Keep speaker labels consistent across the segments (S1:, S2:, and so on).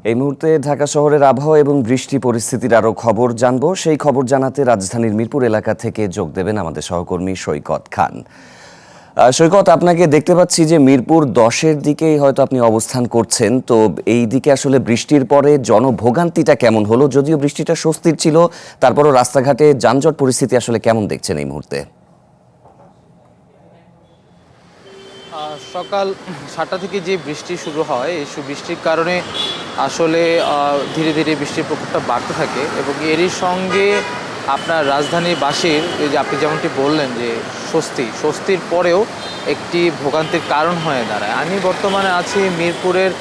S1: এই মুহূর্তে ঢাকা শহরের আবহাওয়া এবং বৃষ্টি পরিস্থিতির আরও খবর জানবো। সেই খবর জানাতে রাজধানীর মিরপুর এলাকা থেকে যোগ দেবেন আমাদের সহকর্মী সৈকত খান। সৈকত, আপনাকে দেখতে পাচ্ছি যে মিরপুর 10-এর দিকেই হয়তো আপনি অবস্থান করছেন। তো এই দিকে আসলে বৃষ্টির পরে জনভোগান্তিটা কেমন হলো? যদিও বৃষ্টিটা স্বস্তির ছিল, তারপরও রাস্তাঘাটে যানজট পরিস্থিতি আসলে কেমন দেখছেন এই মুহূর্তে?
S2: সকাল 7টা থেকে যে বৃষ্টি শুরু হয়, এই বৃষ্টির কারণে আসলে ধীরে ধীরে বৃষ্টির প্রকোপটা বাড়তে থাকে এবং এরই সঙ্গে আপনার রাজধানীবাসীর এই যে আপনি যেমনটি বললেন যে স্বস্তির পরেও একটি ভোগান্তির কারণ হয়ে দাঁড়ায়। আমি বর্তমানে আছি মিরপুরের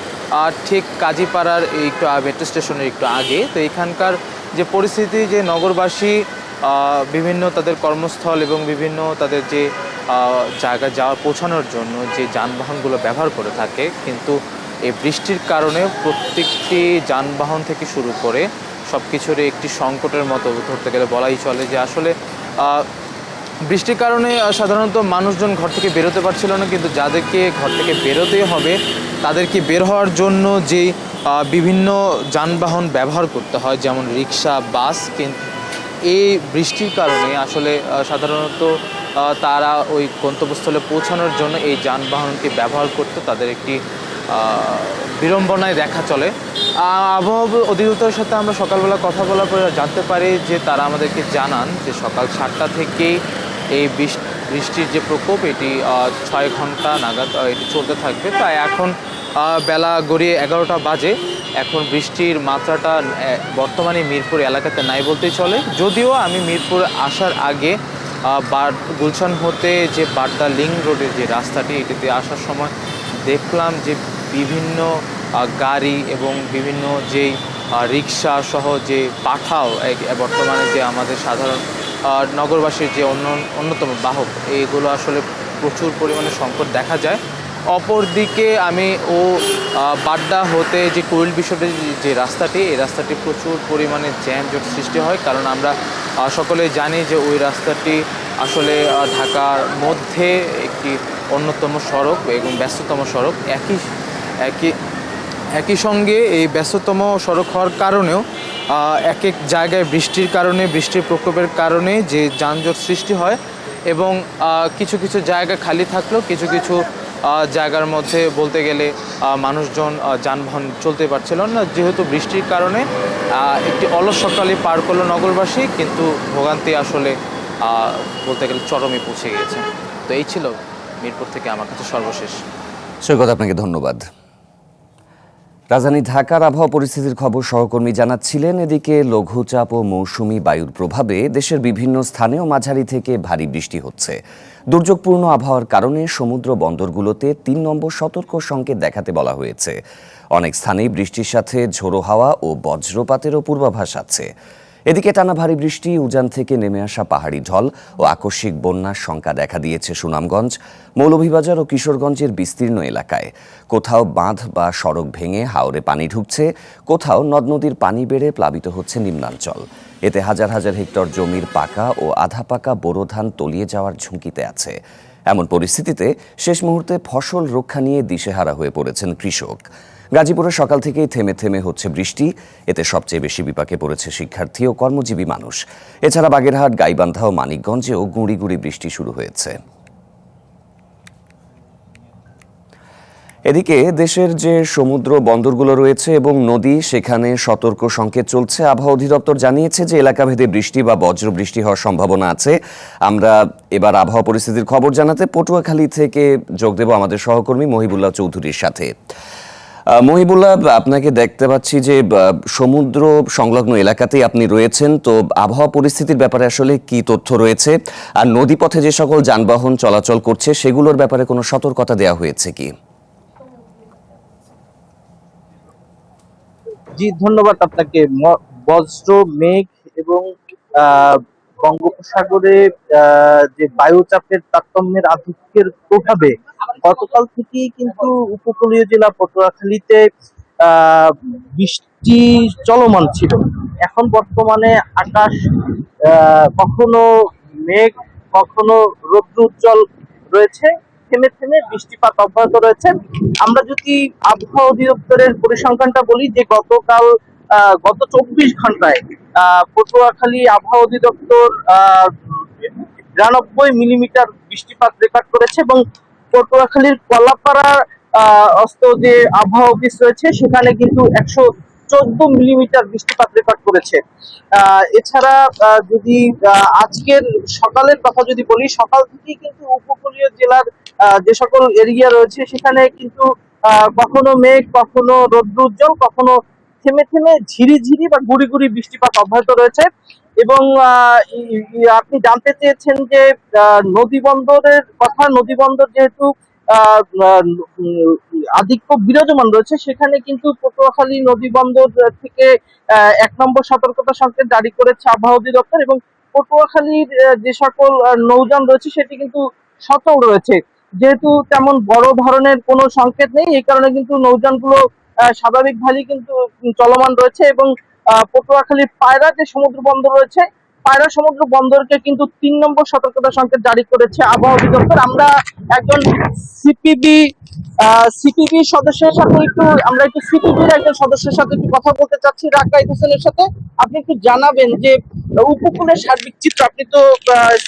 S2: ঠিক কাজীপাড়ার একটু মেট্রো স্টেশনের একটু আগে। তো এখানকার যে পরিস্থিতি, যে নগরবাসী বিভিন্ন তাদের কর্মস্থল এবং বিভিন্ন তাদের যে জায়গায় পৌঁছানোর জন্য যে যানবাহনগুলো ব্যবহার করে থাকে, কিন্তু এই বৃষ্টির কারণে প্রত্যেকটি যানবাহন থেকে শুরু করে সব কিছুরই একটি সংকটের মতো ধরতে গেলে বলাই চলে। যে আসলে বৃষ্টির কারণে সাধারণত মানুষজন ঘর থেকে বেরোতে পারছিল না, কিন্তু যাদেরকে ঘর থেকে বেরোতে হবে তাদেরকে বের হওয়ার জন্য যে বিভিন্ন যানবাহন ব্যবহার করতে হয়, যেমন রিক্সা, বাস, কিন্তু এই বৃষ্টির কারণে আসলে সাধারণত তারা ওই গন্তব্যস্থলে পৌঁছানোর জন্য এই যানবাহনটি ব্যবহার করতে তাদের একটি বিড়ম্বনায় দেখা চলে। আবহাওয়া অধিদপ্তরের সাথে আমরা সকালবেলা কথা বলার পরে জানতে পারি যে তারা আমাদেরকে জানান যে সকাল 7টা থেকেই এই বৃষ্টির যে প্রকোপ এটি 6 ঘন্টা নাগাদ এটি চলতে থাকবে। তাই এখন বেলা গড়িয়ে 11টা বাজে। এখন বৃষ্টির মাত্রাটা বর্তমানে মিরপুর এলাকাতে নাই বলতেই চলে। যদিও আমি মিরপুর আসার আগে গুলশান হতে যে বাড্ডা লিংক রোডের যে রাস্তাটি, এটিতে আসার সময় দেখলাম যে বিভিন্ন গাড়ি এবং বিভিন্ন যেই রিক্সা সহ যে পাঠাও বর্তমানে যে আমাদের সাধারণ নগরবাসীর যে অন্যতম বাহক, এইগুলো আসলে প্রচুর পরিমাণে সংকট দেখা যায়। অপরদিকে আমি বাড্ডা হতে যে কোয়েল বিশ্ববিদ্যালয়ের যে রাস্তাটি, এই রাস্তাটি প্রচুর পরিমাণে জ্যামজট সৃষ্টি হয়, কারণ আমরা সকলেই জানি যে ওই রাস্তাটি আসলে ঢাকার মধ্যে একটি অন্যতম সড়ক এবং ব্যস্ততম সড়ক। একই একই সঙ্গে এই ব্যস্ততম সড়ক হওয়ার কারণেও এক এক জায়গায় বৃষ্টির কারণে, বৃষ্টির প্রকোপের কারণে যে যানজট সৃষ্টি হয় এবং কিছু কিছু জায়গা খালি থাকলেও কিছু কিছু জায়গার মধ্যে বলতে গেলে মানুষজন যানবাহন চলতে পারছিল না, যেহেতু বৃষ্টির কারণে একটি অলস সকালে পার করলো নগরবাসী, কিন্তু ভোগান্তি আসলে বলতে গেলে চরমে পৌঁছে গিয়েছে। তো এই ছিল মিরপুর থেকে আমার কাছে সর্বশেষ।
S1: সৈকত, আপনাকে ধন্যবাদ। রাজধানী ঢাকার আবহাওয়া পরিস্থিতির খবর সহকর্মী জানাচ্ছিলেন। এদিকে লঘুচাপ ও মৌসুমি বায়ুর প্রভাবে দেশের বিভিন্ন স্থানেও মাঝারি থেকে ভারী বৃষ্টি হচ্ছে। দুর্যোগপূর্ণ আবহাওয়ার কারণে সমুদ্র বন্দরগুলোতে 3 নম্বর সতর্ক সংকেত দেখাতে বলা হয়েছে। অনেক স্থানেই বৃষ্টির সাথে ঝোড়ো হাওয়া ও বজ্রপাতেরও পূর্বাভাস আছে। এদিকে টানা ভারী বৃষ্টি, উজান থেকে নেমে আসা পাহাড়ি ঢল ও আকস্মিক বন্যার শঙ্কা দেখা দিয়েছে সুনামগঞ্জ, মৌলভীবাজার ও কিশোরগঞ্জের বিস্তীর্ণ এলাকায়। কোথাও বাঁধ বা সড়ক ভেঙে হাওরে পানি ঢুকছে, কোথাও নদ নদীর পানি বেড়ে প্লাবিত হচ্ছে নিম্নাঞ্চল। এতে হাজার হাজার হেক্টর জমির পাকা ও আধা পাকা বোরো ধান তলিয়ে যাওয়ার ঝুঁকিতে আছে। এমন পরিস্থিতিতে শেষ মুহূর্তে ফসল রক্ষা নিয়ে দিশেহারা হয়ে পড়েছেন কৃষক। গাজীপুরে সকাল থেকেই থেমে থেমে হচ্ছে বৃষ্টি। এতে সবচেয়ে বেশি বিপাকে পড়েছে শিক্ষার্থী ও কর্মজীবী মানুষ। এছাড়া বাগেরহাট, গাইবান্ধা ও মানিকগঞ্জেও গুঁড়ি গুঁড়ি বৃষ্টি শুরু হয়েছে। এদিকে দেশের যে সমুদ্র বন্দরগুলো রয়েছে এবং নদী, সেখানে সতর্ক সংকেত চলছে। আবহাওয়া অধিদপ্তর জানিয়েছে যে এলাকাভেদে বৃষ্টি বা বজ্র বৃষ্টি হওয়ার সম্ভাবনা আছে। আমরা এবার আবহাওয়া পরিস্থিতির খবর জানাতে পটুয়াখালী থেকে যোগ দেব আমাদের সহকর্মী মহিবুল্লাহ চৌধুরীর সাথে। মহিবুল্লাহ, আপনাকে দেখতে পাচ্ছি যে সমুদ্র সংলগ্ন এলাকাতেই আপনি রয়েছেন। তো আবহাওয়া পরিস্থিতির ব্যাপারে আসলে কি তথ্য রয়েছে, আর নদীপথে যে সকল যানবাহন চলাচল করছে সেগুলোর ব্যাপারে কোনো সতর্কতা দেওয়া হয়েছে কি?
S3: জি, ধন্যবাদ আপনাকে। বজ্র মেঘ এবং আহ, বঙ্গোপসাগরে যে বায়ুচাপের তারতম্যের আধিক্যের প্রভাবে গতকাল থেকেই কিন্তু উপকূলীয় জেলা পটুয়াখালীতে আহ বৃষ্টি চলমান ছিল। এখন বর্তমানে আকাশ কখনো মেঘ, কখনো রৌদ্র উজ্জ্বল রয়েছে। থেমে থেমে বৃষ্টিপাত অব্যাহত রয়েছে। আমরা যদি আবহাওয়া অধিদপ্তরের পরিসংখ্যানটা বলি, যে গত 24 ঘন্টায় পটুয়াখালী আবহাওয়া অধিদপ্তর 92 মিলিমিটার বৃষ্টিপাত রেকর্ড করেছে, এবং পটুয়াখালীর কলাপাড়া যে আবহাওয়া অফিস রয়েছে সেখানে কিন্তু 114 মিলিমিটার বৃষ্টিপাত রেকর্ড করেছে। এছাড়া যদি আজকের সকালের কথা যদি বলি, সকাল থেকেই কিন্তু উপকূলীয় জেলার যে সকল এরিয়া রয়েছে সেখানে কিন্তু কখনো মেঘ, কখনো রৌদ্রোজ্জ্বল, কখনো থেমে থেমে ঝিরিঝিরি বা গুড়ি গুড়ি বৃষ্টিপাত অব্যাহত রয়েছে। এবং আপনি জানতে চেয়েছেন যে নদী বন্দরের কথা। নদী বন্দর যেহেতু আহ, আহ, উম, আধিক্য বিরাজমান রয়েছে, সেখানে কিন্তু পটুয়াখালী নদী বন্দর থেকে 1 নম্বর সতর্কতা সংকেত জারি করেছে আবহাওয়া অধিদপ্তর, এবং পটুয়াখালীর যে সকল নৌযান রয়েছে সেটি কিন্তু সচল রয়েছে। যেহেতু তেমন বড় ধরনের কোনো সংকেত নেই, এই কারণে কিন্তু নৌযানগুলো স্বাভাবিকভাবেই কিন্তু চলমান রয়েছে। এবং পটুয়াখালীর পায়রা যে সমুদ্র বন্দর রয়েছে, পায়রা সমুদ্র বন্দরকে কিন্তু 3 নম্বর সতর্কতা সংকেত জারি করেছে আবহাওয়া অধিদপ্তর। আমরা একজন সিপিবি সদস্যের সাথে একটু সিপিবির একজন সদস্যের সাথে একটু কথা বলতে চাচ্ছি, রাকাই হোসেনের সাথে। আপনি একটু জানাবেন যে উপকূলের সার্বিক চিত্র, আপনি তো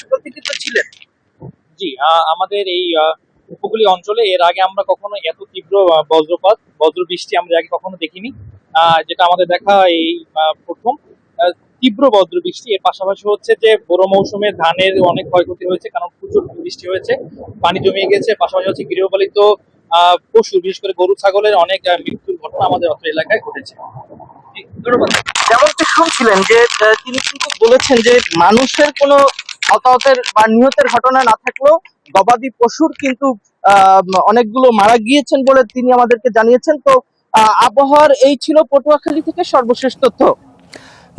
S3: প্রতিষ্ঠিত ছিলেন।
S4: জি, আমাদের এই উপকূলীয় অঞ্চলে এর আগে আমরা কখনো এত তীব্র বজ্র বৃষ্টি আমরা আগে কখনো দেখিনি। যেটা আমাদের দেখা এই প্রথম তীব্র বজ্র বৃষ্টি। এর পাশাপাশি হচ্ছে যে বোরো মৌসুমে ধানের অনেক ক্ষয়ক্ষতি হয়েছে, কারণ প্রচুর বৃষ্টি হয়েছে, পানি জমে গেছে। পাশাপাশি হচ্ছে গৃহপালিত পশু, বিশেষ করে গরু ছাগলের অনেক মৃত্যুর ঘটনা আমাদের অত্র এলাকায় ঘটেছে। জি, ধন্যবাদ।
S3: যেমনটি শুনছিলেন যে তিনি কিন্তু বলেছেন যে মানুষের কোনো হতাহতের বা নিহতের ঘটনা না থাকলেও গবাদি পশুর কিন্তু অনেকগুলো মারা গিয়েছেন বলে তিনি আমাদেরকে জানিয়েছেন। তো আবহাওয়ার এই ছিল পটুয়াখালী থেকে সর্বশেষ তথ্য।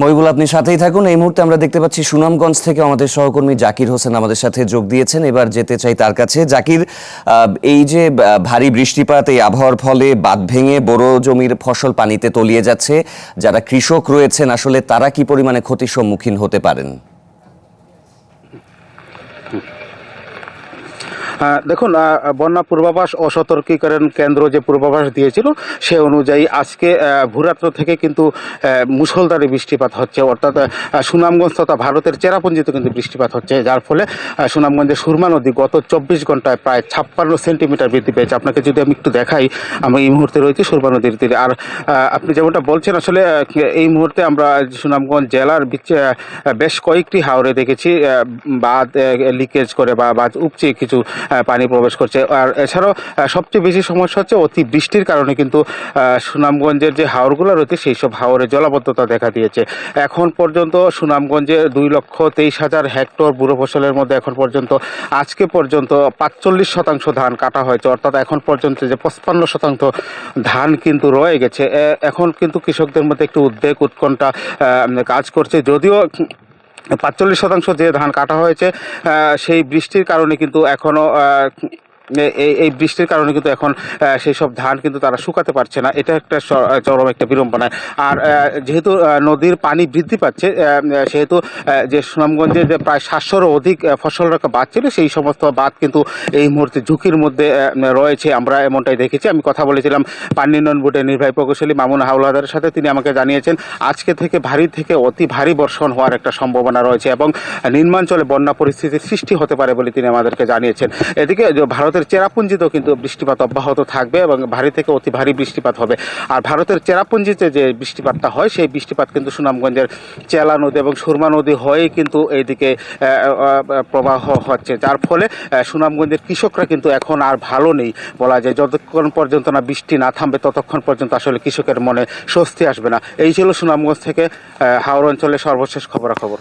S1: মহিবুল, আপনি সাথেই থাকুন। এই মুহূর্তে আমরা দেখতে পাচ্ছি সুনামগঞ্জ থেকে আমাদের সহকর্মী জাকির হোসেন আমাদের সাথে যোগ দিয়েছেন। এবার যেতে চাই তার কাছে। জাকির, এই যে ভারী বৃষ্টিপাত, এই আবহাওয়ার ফলে বাঁধ ভেঙে বড় জমির ফসল পানিতে তলিয়ে যাচ্ছে, যারা কৃষক রয়েছেন আসলে তারা কি পরিমাণে ক্ষতির সম্মুখীন হতে পারেন?
S5: দেখুন, বন্যা পূর্বাভাস ও সতর্কীকরণ কেন্দ্র যে পূর্বাভাস দিয়েছিল সে অনুযায়ী আজকে ভোররাত্র থেকে কিন্তু মুষলধারে বৃষ্টিপাত হচ্ছে, অর্থাৎ সুনামগঞ্জ তথা ভারতের চেরাপুঞ্জিতে কিন্তু বৃষ্টিপাত হচ্ছে, যার ফলে সুনামগঞ্জের সুরমা নদী গত 24 ঘন্টায় প্রায় 56 সেন্টিমিটার বৃদ্ধি পেয়েছে। আপনাকে যদি আমি একটু দেখাই, আমি এই মুহূর্তে রয়েছি সুরমা নদীর তীরে। আর আপনি যেমনটা বলছেন, আসলে এই মুহূর্তে আমরা সুনামগঞ্জ জেলার বেশ কয়েকটি হাওরে দেখেছি বাঁধ লিকেজ করে বা বাঁধ উপচে কিছু পানি প্রবেশ করছে। আর এছাড়াও সবচেয়ে বেশি সমস্যা হচ্ছে অতি বৃষ্টির কারণে কিন্তু সুনামগঞ্জের যে হাওরগুলো রয়েছে সেই সব হাওরে জলাবদ্ধতা দেখা দিয়েছে। এখন পর্যন্ত সুনামগঞ্জে 2,23,000 হেক্টর বুড়ো ফসলের মধ্যে এখন পর্যন্ত আজকে পর্যন্ত 45% ধান কাটা হয়েছে, অর্থাৎ এখন পর্যন্ত যে 55% ধান কিন্তু রয়ে গেছে। এখন কিন্তু কৃষকদের মধ্যে একটু উদ্বেগ উৎকণ্ঠা কাজ করছে। যদিও 45% যে ধান কাটা হয়েছে সেই বৃষ্টির কারণে কিন্তু এখনো এই বৃষ্টির কারণে কিন্তু এখন সেই সব ধান কিন্তু তারা শুকাতে পারছে না। এটা একটা চরম একটা বিড়ম্বনা। আর যেহেতু নদীর পানি বৃদ্ধি পাচ্ছে, সেহেতু যে সুনামগঞ্জে যে প্রায় 700-রও অধিক ফসল রাখা বাঁধ ছিল, সেই সমস্ত বাঁধ কিন্তু এই মুহূর্তে ঝুঁকির মধ্যে রয়েছে। আমরা এমনটাই দেখেছি। আমি কথা বলেছিলাম পানি উন্নয়ন বোর্ডের নির্বাহী প্রকৌশলী মামুন হাওলাদারের সাথে। তিনি আমাকে জানিয়েছেন আজকে থেকে ভারী থেকে অতি ভারী বর্ষণ হওয়ার একটা সম্ভাবনা রয়েছে এবং নিম্নাঞ্চলে বন্যা পরিস্থিতির সৃষ্টি হতে পারে বলে তিনি আমাদেরকে জানিয়েছেন। এদিকে ভারতের চেরাপুঞ্জিতেও কিন্তু বৃষ্টিপাত অব্যাহত থাকবে এবং ভারী থেকে অতি ভারী বৃষ্টিপাত হবে। আর ভারতের চেরাপুঞ্জিতে যে বৃষ্টিপাতটা হয় সেই বৃষ্টিপাত কিন্তু সুনামগঞ্জের চেলা নদী এবং সুরমা নদী হয়েই কিন্তু এইদিকে প্রবাহ হচ্ছে, যার ফলে সুনামগঞ্জের কৃষকরা কিন্তু এখন আর ভালো নেই বলা যায়। যতক্ষণ পর্যন্ত না বৃষ্টি না থামবে ততক্ষণ পর্যন্ত আসলে কৃষকের মনে স্বস্তি আসবে না। এই ছিল সুনামগঞ্জ থেকে হাওড় অঞ্চলের সর্বশেষ খবরাখবর।